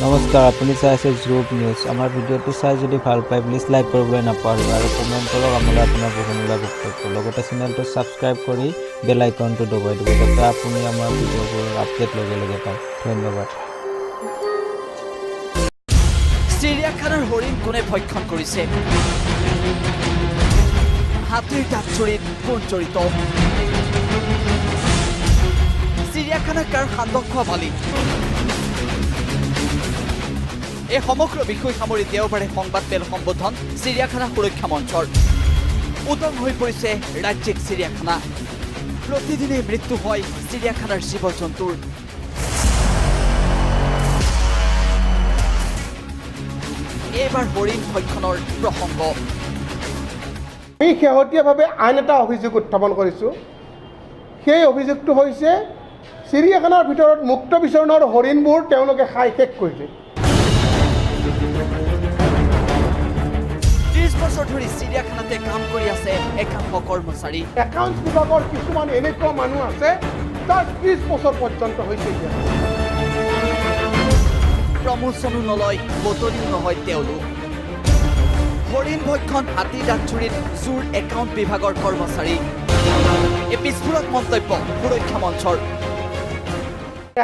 নমস্কাৰ, আপুনি চাই আছে Jrupnews। আমাৰ ভিডিঅ'টো চাই যদি ভাল পায় প্লিজ লাইক কৰিবলৈ নাপাহৰিব আৰু কমেণ্ট কৰক আমালৈ আপোনাৰ বহুমূলীয়া বক্তব্য। লগতে চেনেলটো ছাবস্ক্ৰাইব কৰি বেল আইকনটো দবাই দিব যাতে আপুনি আমাৰ ভিডিঅ'বোৰৰ আপডেট লগে লগে পায়। ধন্যবাদ। চিৰিয়াখানাৰ হৰিণ কোনে ভক্ষণ কৰিছে? হাতীৰ দাঁত চুৰিত কোন জড়িত? চিৰিয়াখানা কাৰ সান্দহ খোৱা মালিক? এই সমগ্ৰ বিষয় সামৰি দেওবাৰে সংবাদ মেল সম্বোধন চিৰিয়াখানা সুৰক্ষা মঞ্চৰ। উদং হৈ পৰিছে ৰাজ্যিক চিৰিয়াখানা। প্ৰতিদিনে মৃত্যু হয় চিৰিয়াখানাৰ জীৱ জন্তুৰ। এইবাৰ হৰিণ ভক্ষণৰ প্ৰসংগ। আমি শেহতীয়াভাৱে আন এটা অভিযোগ উত্থাপন কৰিছোঁ। সেই অভিযোগটো হৈছে চিৰিয়াখানাৰ ভিতৰত মুক্ত বিচৰণৰ হৰিণবোৰ তেওঁলোকে খাই শেষ কৰিছে। 30 বছৰ ধৰি চিৰিয়াখানাতে কাম কৰি আছে একাংশ কৰ্মচাৰী। একাউণ্টছ বিভাগৰ কিছুমান এনেকুৱা মানুহ আছে যাৰ 30 বছৰ পৰ্যন্ত হৈছে। প্ৰমোচনো নলয়, বতলিও নহয় তেওঁলোক। হৰিণ ভক্ষণ, হাতী দাঁত চুৰিত জোৰ একাউণ্ট বিভাগৰ কৰ্মচাৰী। এই বিস্ফোৰক মন্তব্য সুৰক্ষা মঞ্চৰ।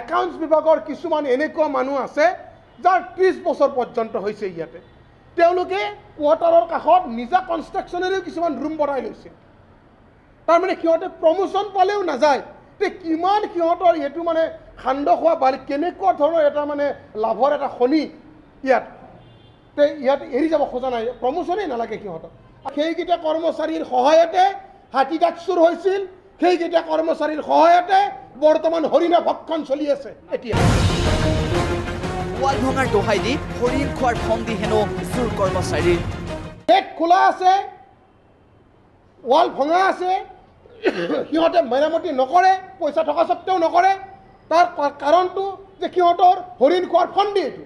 একাউণ্টছ বিভাগৰ কিছুমান এনেকুৱা মানুহ আছে যাৰ 30 বছৰ পৰ্যন্ত হৈছে ইয়াতে। তেওঁলোকে কোৱাৰ্টাৰৰ কাষত নিজা কনষ্ট্ৰাকশ্যনেৰেও কিছুমান ৰুম বনাই লৈছে। তাৰমানে সিহঁতে প্ৰমোচন পালেও নাযায়। তে কিমান সিহঁতৰ এইটো মানে সান্দহ খোৱা বালি কেনেকুৱা ধৰণৰ এটা মানে লাভৰ এটা খনি ইয়াত এৰি যাব খোজা নাই, প্ৰমোচনেই নালাগে সিহঁতক। সেইকেইটা কৰ্মচাৰীৰ সহায়তে হাতী দাঁত চুৰ হৈছিল, সেইকেইটা কৰ্মচাৰীৰ সহায়তে বৰ্তমান হৰিণা ভক্ষণ চলি আছে। এতিয়া ৱাল ভঙাৰ দোহাই দি হৰিণ খোৱাৰ ফন্দি হেনো জোৰ কৰ্মচাৰীৰ। গেট খোলা আছে, ৱাল ভঙা আছে, সিহঁতে মেৰামতি নকৰে, পইচা থকা স্বত্বেও নকৰে। তাৰ কাৰণটো যে সিহঁতৰ হৰিণ খোৱাৰ ফন্দি এইটো।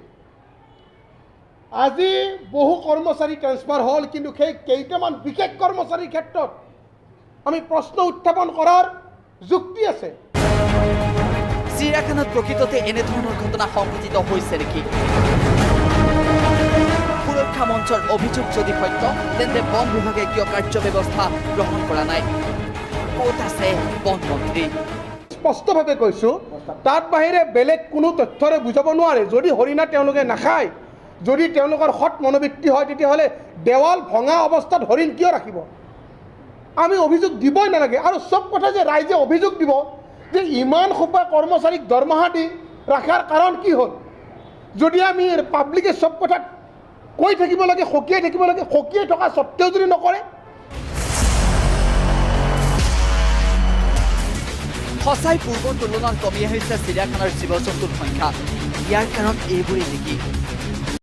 আজি বহু কৰ্মচাৰী ট্ৰেন্সফাৰ হ'ল, কিন্তু সেই কেইটামান বিশেষ কৰ্মচাৰীৰ ক্ষেত্ৰত আমি প্ৰশ্ন উত্থাপন কৰাৰ যুক্তি আছে। চিৰিয়াখানাত প্ৰকৃততে এনেধৰণৰ ঘটনা সংঘটিত হৈছে নেকি? সুৰক্ষা মঞ্চৰ অভিযোগ যদি সত্য, তেন্তে বন বিভাগে কিয় কাৰ্যব্যৱস্থা গ্ৰহণ কৰা নাই? ক'ত আছে বন মন্ত্ৰী? স্পষ্টভাৱে কৈছোঁ, তাত বাহিৰে বেলেগ কোনো তথ্যৰে বুজাব নোৱাৰে। যদি হৰিণা তেওঁলোকে নাখায়, যদি তেওঁলোকৰ সৎ মনোবৃত্তি হয়, তেতিয়াহ'লে দেৱাল ভঙা অৱস্থাত হৰিণ কিয় ৰাখিব? আমি অভিযোগ দিবই নালাগে। আৰু চব কথা যে ৰাইজে অভিযোগ দিব যে ইমান সোপা কৰ্মচাৰীক দৰমহা দি ৰখাৰ কাৰণ কি হ'ল? যদি আমি পাব্লিকে চব কথা কৈ থাকিব লাগে, সকীয়াই থাকিব লাগে, সকীয়াই থকা স্বত্তেও যদি নকৰে। সঁচাই পূৰ্বৰ তুলনাত কমি আহিছে চিৰিয়াখানাৰ জীৱ জন্তুৰ সংখ্যা। ইয়াৰ কাৰণ এইবোৰেই নেকি?